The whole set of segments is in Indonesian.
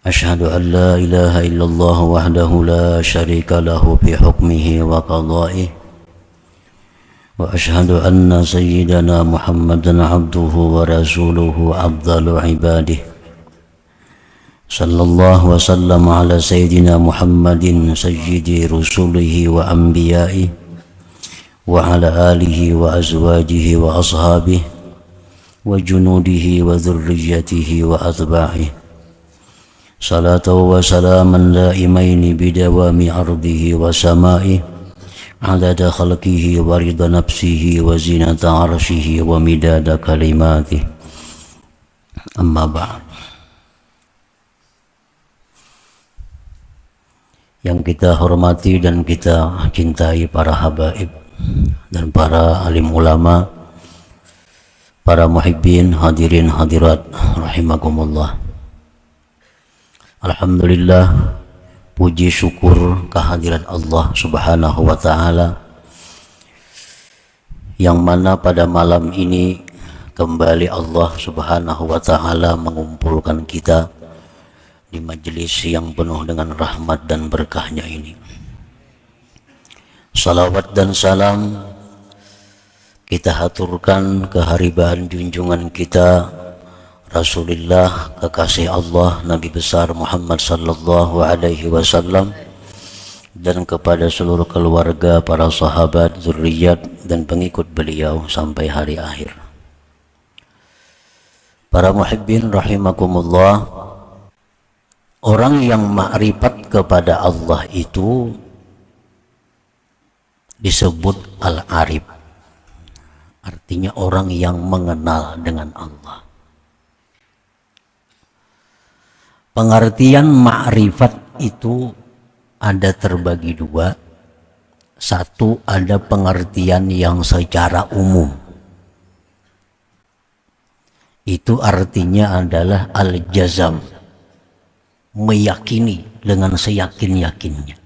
أشهد أن لا إله إلا الله وحده لا شريك له في حكمه وقضائه وأشهد أن سيدنا محمدا عبده ورسوله أفضل عباده صلى الله وسلم على سيدنا محمد سيد رسله وأنبيائه وعلى آله وأزواجه وأصحابه وجنوده وذريته وأتباعه صلاة وسلاما دائمين بدوام أرضه وسمائه عدد خلقه ورضا نفسه وزنة عرشه ومداد كلماته أما بعد. Yang kita hormati dan kita cintai para habaib dan para alim ulama, para muhibbin, hadirin hadirat rahimakumullah. Alhamdulillah, puji syukur kehadirat Allah Subhanahu wa ta'ala, yang mana pada malam ini kembali Allah Subhanahu wa ta'ala mengumpulkan kita di majelis yang penuh dengan rahmat dan berkahnya ini. Salawat dan salam kita haturkan keharibaan junjungan kita Rasulullah, kekasih Allah, Nabi besar Muhammad sallallahu alaihi wasallam, dan kepada seluruh keluarga, para sahabat, zuriat dan pengikut beliau sampai hari akhir. Para muhibbin rahimakumullah, orang yang ma'rifat kepada Allah itu disebut al-arif. Artinya orang yang mengenal dengan Allah. Pengertian ma'rifat itu ada terbagi dua. Satu, ada pengertian yang secara umum. Itu artinya adalah al-jazam, meyakini dengan seyakin-yakinnya.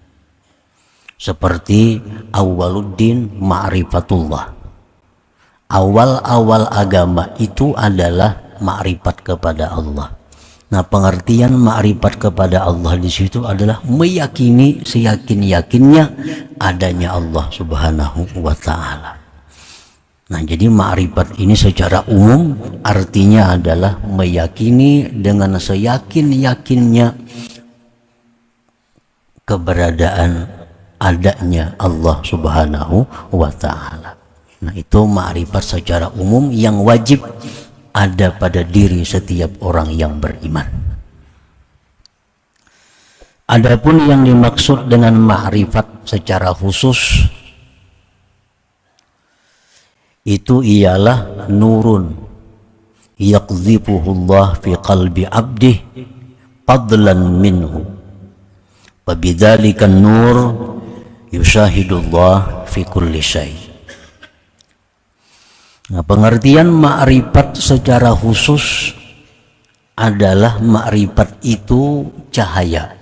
Seperti awaluddin ma'rifatullah. Awal-awal agama itu adalah ma'rifat kepada Allah. Nah, pengertian ma'rifat kepada Allah di situ adalah meyakini seyakin-yakinnya adanya Allah Subhanahu wa ta'ala. Nah, jadi ma'rifat ini secara umum artinya adalah meyakini dengan seyakin-yakinnya keberadaan adanya Allah Subhanahu wa ta'ala. Nah, itu ma'rifat secara umum yang wajib ada pada diri setiap orang yang beriman. Adapun yang dimaksud dengan ma'rifat secara khusus itu ialah nurun yaqdhifuhullah fi qalbi abdih fadlan minhu, wa bidzalika nur yushahidullah fi kulli syai'. Nah, pengertian ma'rifat secara khusus adalah ma'rifat itu cahaya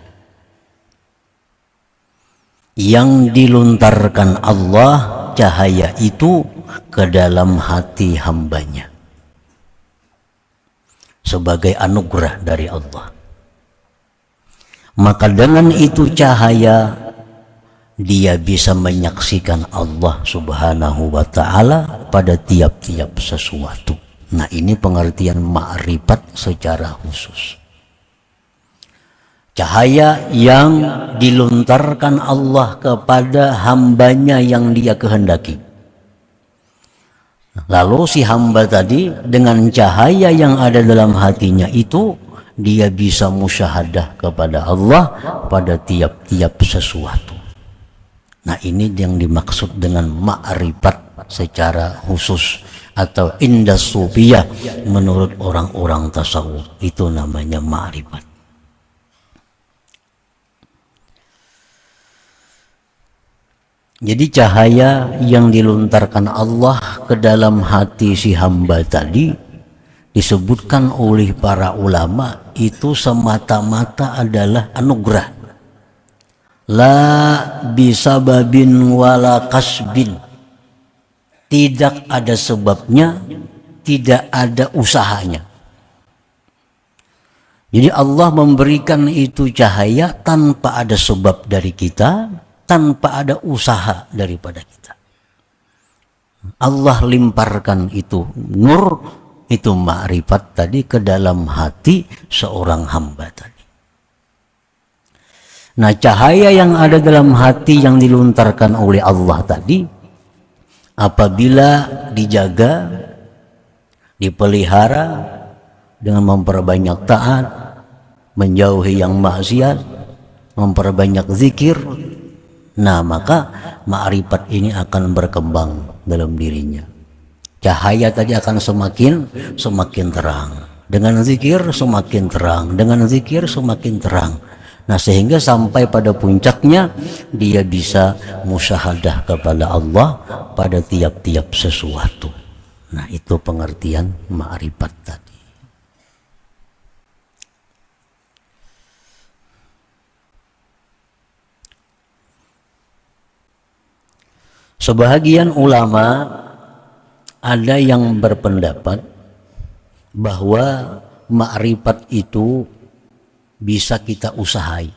yang dilontarkan Allah, cahaya itu ke dalam hati hambanya sebagai anugerah dari Allah. Maka dengan itu cahaya dia bisa menyaksikan Allah Subhanahu wa ta'ala pada tiap-tiap sesuatu. Nah, ini pengertian ma'rifat secara khusus. Cahaya yang dilontarkan Allah kepada hambanya yang dia kehendaki. Lalu si hamba tadi dengan cahaya yang ada dalam hatinya itu, dia bisa musyahadah kepada Allah pada tiap-tiap sesuatu. Nah, ini yang dimaksud dengan ma'rifat secara khusus atau indah sufiyah menurut orang-orang tasawuf. Itu namanya ma'rifat. Jadi cahaya yang dilontarkan Allah ke dalam hati si hamba tadi disebutkan oleh para ulama itu semata-mata adalah anugerah. La bisababin wala kasbin, tidak ada sebabnya, tidak ada usahanya. Jadi Allah memberikan itu cahaya tanpa ada sebab dari kita, tanpa ada usaha daripada kita. Allah limparkan itu nur, itu ma'rifat tadi ke dalam hati seorang hamba tadi. Nah, cahaya yang ada dalam hati yang dilontarkan oleh Allah tadi, apabila dijaga, dipelihara dengan memperbanyak taat, menjauhi yang maksiat, memperbanyak zikir, nah maka ma'rifat ini akan berkembang dalam dirinya. Cahaya tadi akan semakin terang. Dengan zikir semakin terang, dengan zikir semakin terang. Nah, sehingga sampai pada puncaknya dia bisa musyahadah kepada Allah pada tiap-tiap sesuatu. Nah, itu pengertian ma'rifat tadi. Sebahagian ulama ada yang berpendapat bahwa ma'rifat itu bisa kita usahai.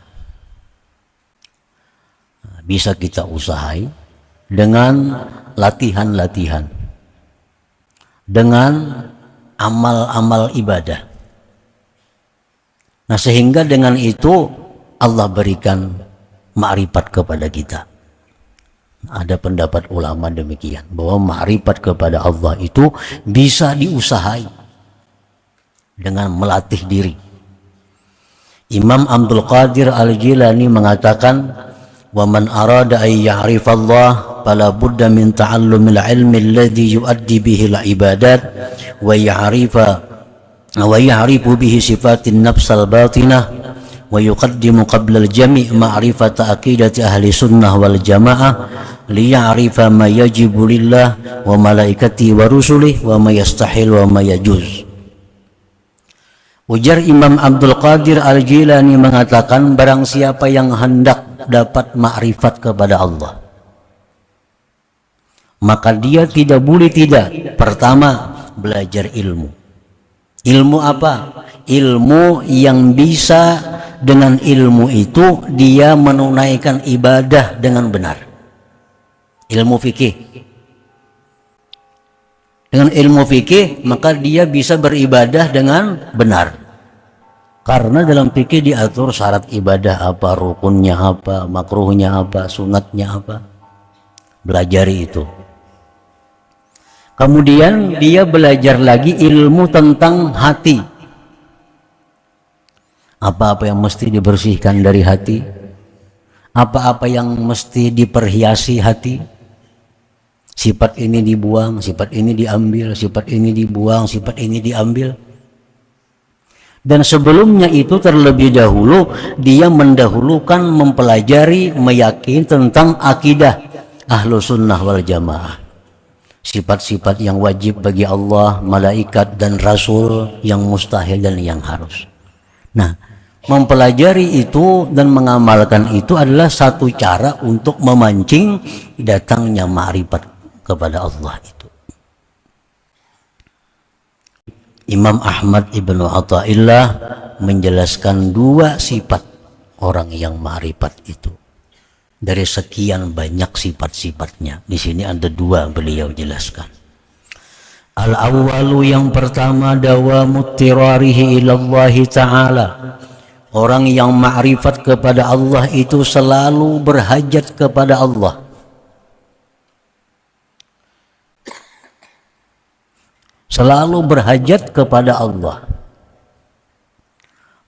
Bisa kita usahai dengan latihan-latihan, dengan amal-amal ibadah. Nah, sehingga dengan itu Allah berikan ma'rifat kepada kita. Ada pendapat ulama demikian, bahwa ma'rifat kepada Allah itu bisa diusahai dengan melatih diri. Imam Abdul Qadir Al-Jilani mengatakan, "Wa man arada ay ya'rifallah fala budda min ta'allumil ilmi alladhi yuaddi bihi al-ibadat wa ya'rifu bihi sifatin nafsal batinah wa yuqaddimu qabla al-jami' ma'rifata aqidati ahli sunnah wal jamaah liya'rifa ma yajibu lillah wa malaikati wa rusulih wa ma yastahil wa ma yajuz." Ujar Imam Abdul Qadir Al-Jilani mengatakan, barang siapa yang hendak dapat ma'rifat kepada Allah, maka dia tidak boleh tidak pertama belajar ilmu. Ilmu apa? Ilmu yang bisa dengan ilmu itu dia menunaikan ibadah dengan benar. Ilmu fikih. Dengan ilmu fikih maka dia bisa beribadah dengan benar. Karena dalam fikih diatur syarat ibadah apa, rukunnya apa, makruhnya apa, sunatnya apa. Belajari itu. Kemudian dia belajar lagi ilmu tentang hati. Apa-apa yang mesti dibersihkan dari hati, apa-apa yang mesti diperhiasi hati. Sifat ini dibuang, sifat ini diambil, sifat ini dibuang, sifat ini diambil. Dan sebelumnya itu terlebih dahulu dia mendahulukan mempelajari, meyakini tentang akidah ahlu sunnah wal jamaah. Sifat-sifat yang wajib bagi Allah, malaikat dan rasul, yang mustahil dan yang harus. Nah, mempelajari itu dan mengamalkan itu adalah satu cara untuk memancing datangnya ma'rifat kepada Allah itu. Imam Ahmad Ibnu Athaillah menjelaskan dua sifat orang yang ma'rifat itu. Dari sekian banyak sifat-sifatnya, di sini ada dua beliau jelaskan. Al-awwalu, yang pertama, dawamut tirarihi ilallahi ta'ala. Orang yang ma'rifat kepada Allah itu selalu berhajat kepada Allah. Selalu berhajat kepada Allah.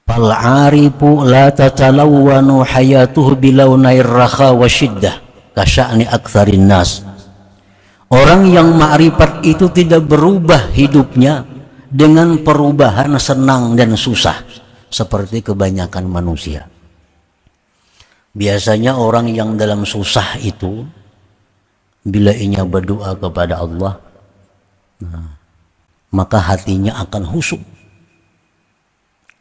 Fal-arifu la tatalawwanu hayatuhu bilawnair rakha wa syiddah kasya'ni aktsarin nas. Orang yang ma'rifat itu tidak berubah hidupnya dengan perubahan senang dan susah seperti kebanyakan manusia. Biasanya orang yang dalam susah itu bila ia berdoa kepada Allah, maka hatinya akan khusyuk.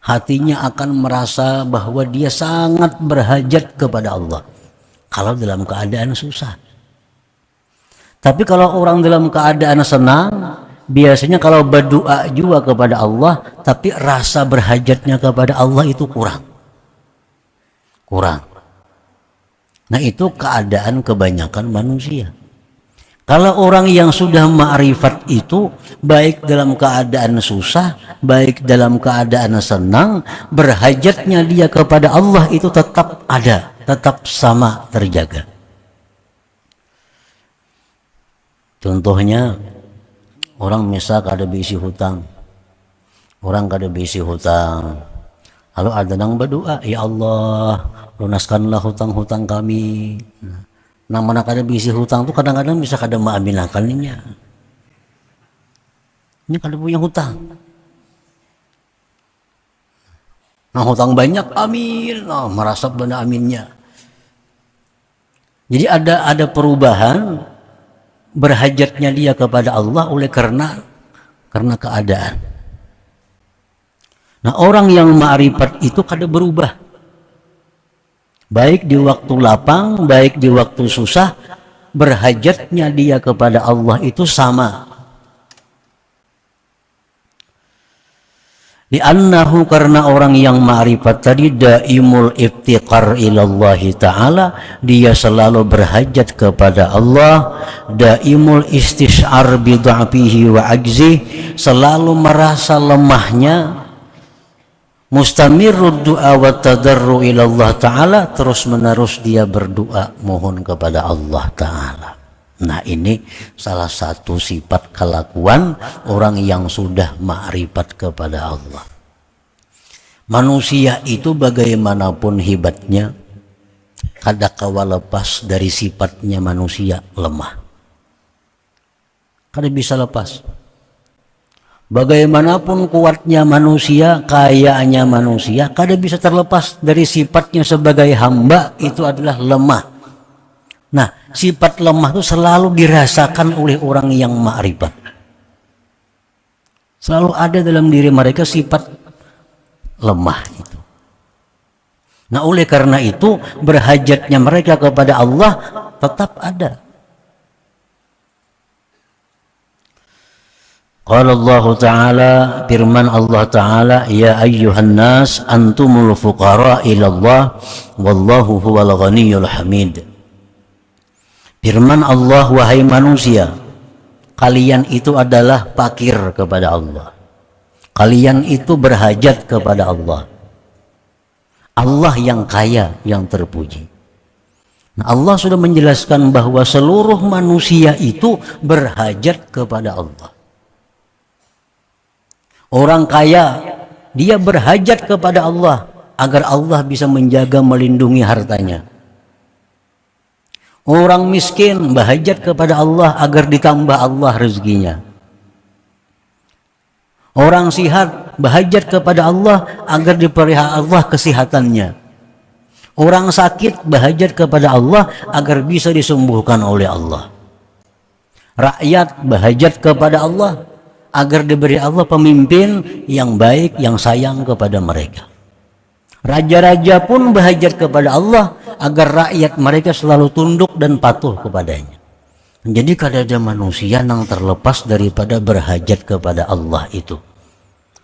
Hatinya akan merasa bahwa dia sangat berhajat kepada Allah kalau dalam keadaan susah. Tapi kalau orang dalam keadaan senang, biasanya kalau berdoa juga kepada Allah, tapi rasa berhajatnya kepada Allah itu kurang. Nah, itu keadaan kebanyakan manusia. Kalau orang yang sudah ma'rifat itu, baik dalam keadaan susah, baik dalam keadaan senang, berhajatnya dia kepada Allah itu tetap ada, tetap sama terjaga. Contohnya, orang misal kada bisi hutang, lalu ada yang berdoa, ya Allah, lunaskanlah hutang-hutang kami. Nah, mana kada bisi hutang tuh kadang-kadang bisa kada maaminakannya. Ini kada punya hutang. Nah, hutang banyak, amin. Nah, merasap benda aminnya. Jadi ada perubahan berhajatnya dia kepada Allah oleh karena keadaan. Nah, orang yang ma'rifat itu kada berubah. Baik di waktu lapang, baik di waktu susah, berhajatnya dia kepada Allah itu sama. Li'annahu, karena orang yang ma'rifat tadi daimul iftiqar ilallahi ta'ala, dia selalu berhajat kepada Allah, daimul istish'ar bid'afihi wa ajzih, selalu merasa lemahnya, mustamirud du'a wa tadarru ilallah ta'ala, terus menerus dia berdoa mohon kepada Allah ta'ala. Nah, ini salah satu sifat kelakuan orang yang sudah ma'rifat kepada Allah. Manusia itu bagaimanapun hebatnya, kadangkala lepas dari sifatnya manusia lemah. Kada bisa lepas. Bagaimanapun kuatnya manusia, kayaannya manusia, kada bisa terlepas dari sifatnya sebagai hamba, itu adalah lemah. Nah, sifat lemah itu selalu dirasakan oleh orang yang ma'rifat. Selalu ada dalam diri mereka sifat lemah itu. Nah, oleh karena itu berhajatnya mereka kepada Allah tetap ada. Qala Allah Ta'ala, firman Allah Ta'ala, ya ayyuhan nas antumul fuqara ilallah wallahu huwal ghaniyul hamid. Firman Allah, wahai manusia, kalian itu adalah fakir kepada Allah. Kalian itu berhajat kepada Allah. Allah yang kaya, yang terpuji. Nah, Allah sudah menjelaskan bahwa seluruh manusia itu berhajat kepada Allah. Orang kaya, dia berhajat kepada Allah agar Allah bisa menjaga, melindungi hartanya. Orang miskin berhajat kepada Allah agar ditambah Allah rezekinya. Orang sihat berhajat kepada Allah agar dipelihara Allah kesehatannya. Orang sakit berhajat kepada Allah agar bisa disembuhkan oleh Allah. Rakyat berhajat kepada Allah agar diberi Allah pemimpin yang baik, yang sayang kepada mereka. Raja-raja pun berhajat kepada Allah agar rakyat mereka selalu tunduk dan patuh kepadanya. Jadi kada ada manusia yang terlepas daripada berhajat kepada Allah itu,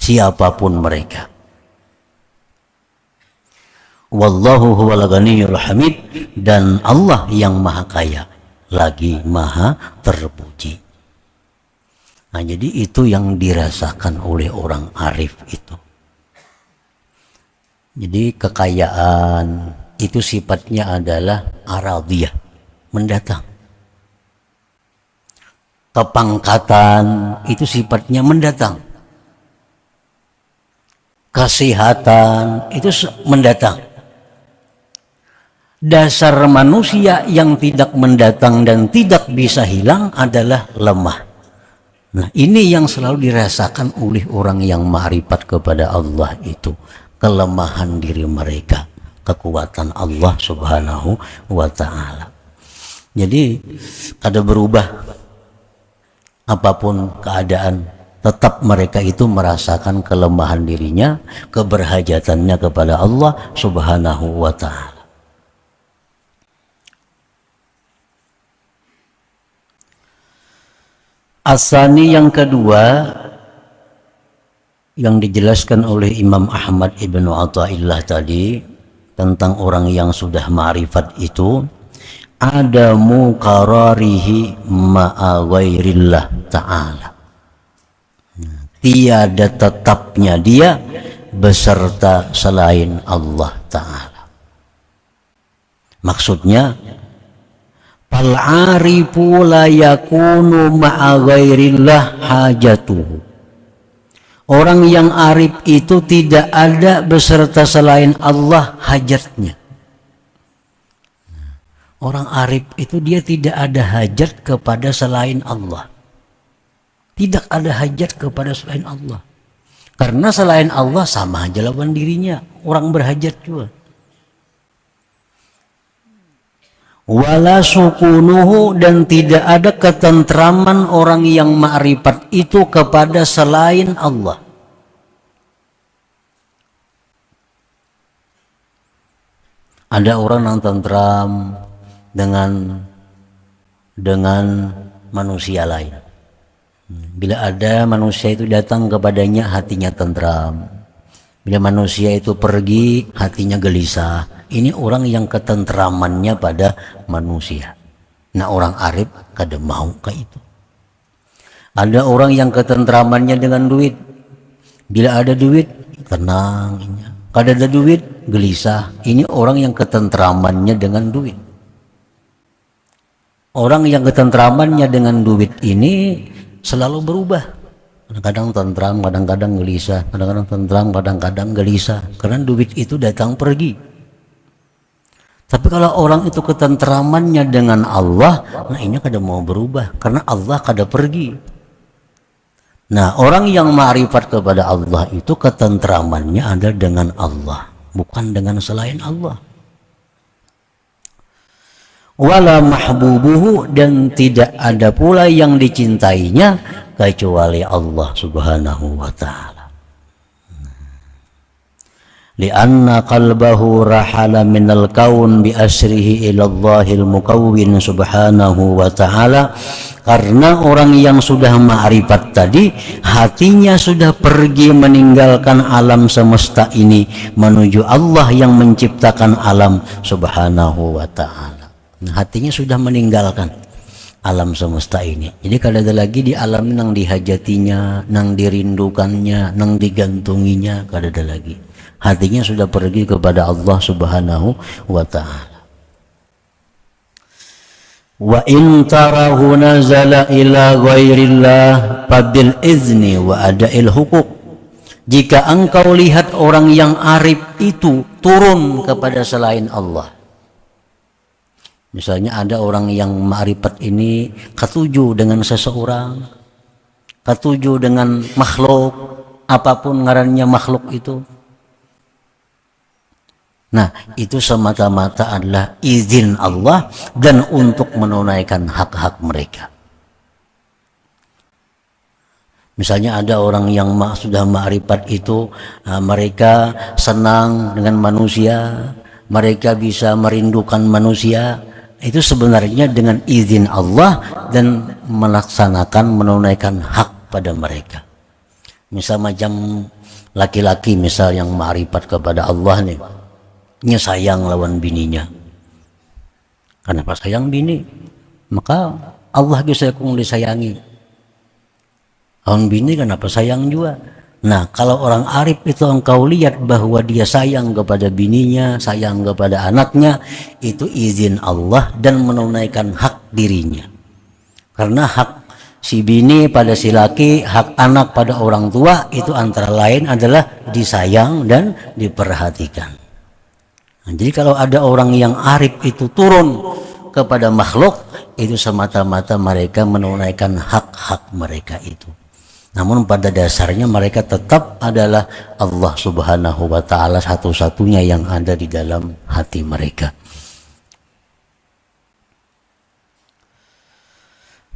siapapun mereka. Wallahu huwal ghaniyul hamid, dan Allah yang maha kaya lagi maha terpuji. Nah, jadi itu yang dirasakan oleh orang arif itu. Jadi kekayaan itu sifatnya adalah aradiyah, mendatang. Kepangkatan itu sifatnya mendatang. Kesehatan itu mendatang. Dasar manusia yang tidak mendatang dan tidak bisa hilang adalah lemah. Nah, ini yang selalu dirasakan oleh orang yang ma'rifat kepada Allah itu, kelemahan diri mereka, kekuatan Allah Subhanahu wa ta'ala. Jadi kada berubah apapun keadaan, tetap mereka itu merasakan kelemahan dirinya, keberhajatannya kepada Allah Subhanahu wa ta'ala. Asani yang kedua yang dijelaskan oleh Imam Ahmad Ibnu Athaillah tadi tentang orang yang sudah ma'rifat itu, ada muqararihi ma'a ghairillah ta'ala, tiada tetapnya dia beserta selain Allah Ta'ala. Maksudnya, fal arifu la yakunu ma'a ghairillah hajatuhu. Orang yang arif itu tidak ada beserta selain Allah hajatnya. Orang arif itu dia tidak ada hajat kepada selain Allah. Tidak ada hajat kepada selain Allah. Karena selain Allah sama aja lawan dirinya. Orang berhajat juga. Wala sukunuhu, dan tidak ada ketentraman orang yang ma'rifat itu kepada selain Allah. Ada orang yang tentram dengan manusia lain. Bila ada manusia itu datang kepadanya, hatinya tentram. Bila manusia itu pergi, hatinya gelisah. Ini orang yang ketentramannya pada manusia. Nah, orang arif kada mau kayak itu. Ada orang yang ketentramannya dengan duit. Bila ada duit, tenang. Kada ada duit, gelisah. Ini orang yang ketentramannya dengan duit. Orang yang ketentramannya dengan duit ini selalu berubah. Kadang-kadang tentram, kadang-kadang gelisah. Kadang-kadang tentram, kadang-kadang gelisah. Karena duit itu datang pergi. Tapi kalau orang itu ketentramannya dengan Allah, nah ini kada mau berubah. Karena Allah kada pergi. Nah, orang yang ma'rifat kepada Allah itu ketentramannya ada dengan Allah, bukan dengan selain Allah. Wala mahbubuhu, dan tidak ada pula yang dicintainya kecuali Allah Subhanahu wa ta'ala. Lianna qalbahu rahala minal kaun bi asrihi ila Allahil mukawwin subhanahu wa ta'ala. Karena orang yang sudah ma'rifat tadi, hatinya sudah pergi meninggalkan alam semesta ini menuju Allah yang menciptakan alam subhanahu wa ta'ala. Nah, hatinya sudah meninggalkan alam semesta ini. Jadi kada ada lagi di alam nang dihajatinya, nang dirindukannya, nang digantunginya, kada ada lagi. Hatinya sudah pergi kepada Allah Subhanahu wa ta'ala. Wa in tarahu nazala ila ghairillah fabil izni wa ada'il huquq. Jika engkau lihat orang yang arif itu turun kepada selain Allah. Misalnya ada orang yang ma'rifat ini ketujuh dengan seseorang, ketujuh dengan makhluk, apapun ngarannya makhluk itu. Nah, itu semata-mata adalah izin Allah dan untuk menunaikan hak-hak mereka. Misalnya ada orang yang sudah ma'rifat itu, mereka senang dengan manusia, mereka bisa merindukan manusia. Itu sebenarnya dengan izin Allah dan melaksanakan menunaikan hak pada mereka. Misal macam laki-laki misal yang ma'rifat kepada Allah nih, nya sayang lawan bininya. Kenapa sayang bini? Maka Allah bisa kung disayangi. Lawan bini kenapa sayang juga? Nah, kalau orang arif itu engkau lihat bahwa dia sayang kepada bininya, sayang kepada anaknya, itu izin Allah dan menunaikan hak dirinya. Karena hak si bini pada si laki, hak anak pada orang tua, itu antara lain adalah disayang dan diperhatikan. Nah, jadi kalau ada orang yang arif itu turun kepada makhluk, itu semata-mata mereka menunaikan hak-hak mereka itu. Namun pada dasarnya mereka tetap adalah Allah Subhanahu wa ta'ala satu-satunya yang ada di dalam hati mereka.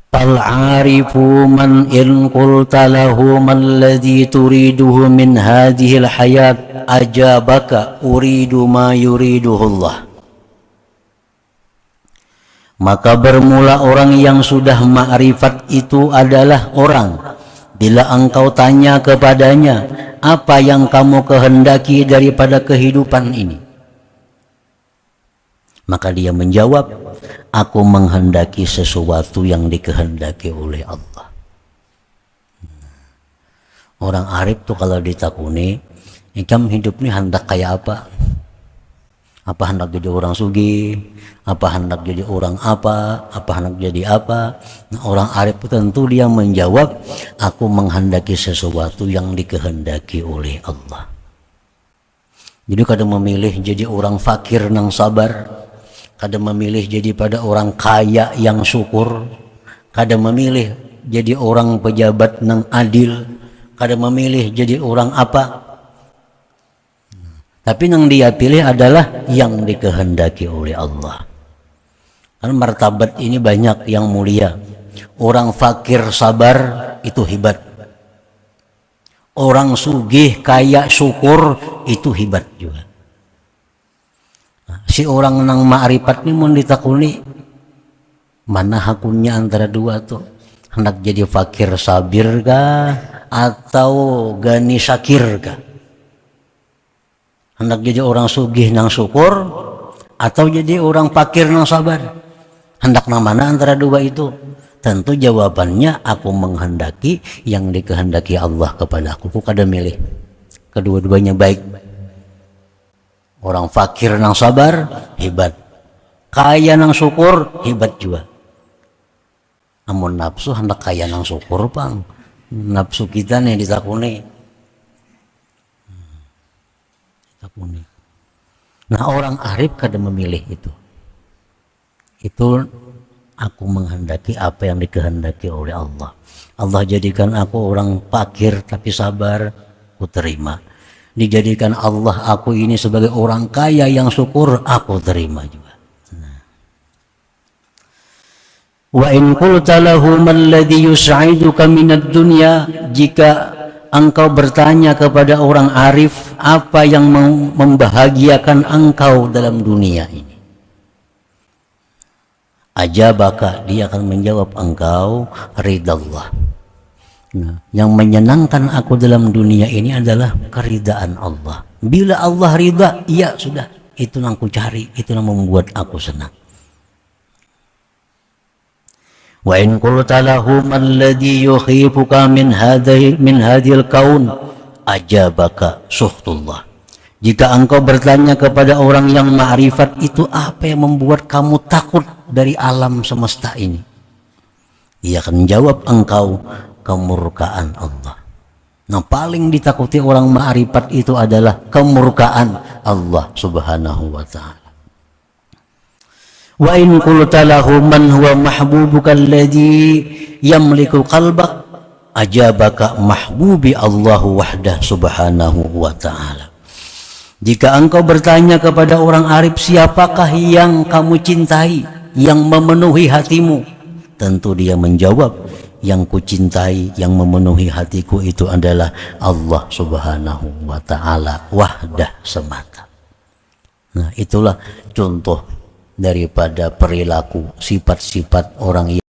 Al-arifu man in qulta lahu man ladhi turiduhu min hadhil hayat ajabaka uridu ma yuriduhu Allah. Maka bermula orang yang sudah ma'rifat itu adalah orang, bila engkau tanya kepadanya, apa yang kamu kehendaki daripada kehidupan ini? Maka dia menjawab, aku menghendaki sesuatu yang dikehendaki oleh Allah. Orang arif tuh kalau ditakuni, ikam hidup ini hendak kayak apa? Apa hendak jadi orang sugih? Apa hendak jadi orang apa? Apa hendak jadi apa? Nah, orang arif tentu dia menjawab, aku menghendaki sesuatu yang dikehendaki oleh Allah. Jadi kadang memilih jadi orang fakir nang sabar, kadang memilih jadi pada orang kaya yang syukur, kadang memilih jadi orang pejabat nang adil, kadang memilih jadi orang apa. Tapi yang dia pilih adalah yang dikehendaki oleh Allah. Kan martabat ini banyak yang mulia. Orang fakir sabar itu hebat. Orang sugih kaya syukur itu hebat juga. Nah, si orang nang ma'rifat ini mau ditakuni, mana hakunnya antara dua tuh? Hendak jadi fakir sabir kah atau gani syakir kah? Hendak jadi orang sugih nang syukur atau jadi orang fakir nang sabar? Hendak nang mana antara dua itu? Tentu jawabannya aku menghendaki yang dikehendaki Allah kepada aku. Aku kada milih. Kedua-duanya baik. Orang fakir nang sabar hebat, kaya nang syukur hebat juga. Amun nafsu hendak kaya nang syukur pang, nafsu kita nih ditakuni. Nah orang arif kada memilih itu. Itu aku menghendaki apa yang dikehendaki oleh Allah. Allah jadikan aku orang fakir tapi sabar, aku terima. Dijadikan Allah aku ini sebagai orang kaya yang syukur, aku terima juga. Wa in qulta lahum alladhi yus'iduka minad dunya, jika engkau bertanya kepada orang arif apa yang membahagiakan engkau dalam dunia ini, ajabaka, dia akan menjawab engkau ridallah. Nah, yang menyenangkan aku dalam dunia ini adalah keridaan Allah. Bila Allah ridha, iya sudah, itu yang aku cari, itu yang membuat aku senang. Wa in qulta lahum alladhi yukhifuka min hadhil kaun, ajabaka suhtullah. Jika engkau bertanya kepada orang yang ma'rifat itu, apa yang membuat kamu takut dari alam semesta ini, ia akan menjawab engkau kemurkaan Allah. Nah paling ditakuti orang ma'rifat itu adalah kemurkaan Allah subhanahu wa ta'ala. Wa in qulta lahu man huwa mahbubuka alladhi yamliku qalbak, ajabaka mahbubi Allah wahdah subhanahu wa ta'ala. Jika engkau bertanya kepada orang arif, siapakah yang kamu cintai, yang memenuhi hatimu, tentu dia menjawab, yang kucintai, yang memenuhi hatiku itu adalah Allah subhanahu wa ta'ala wahdah semata. Nah itulah contoh daripada perilaku sifat-sifat orang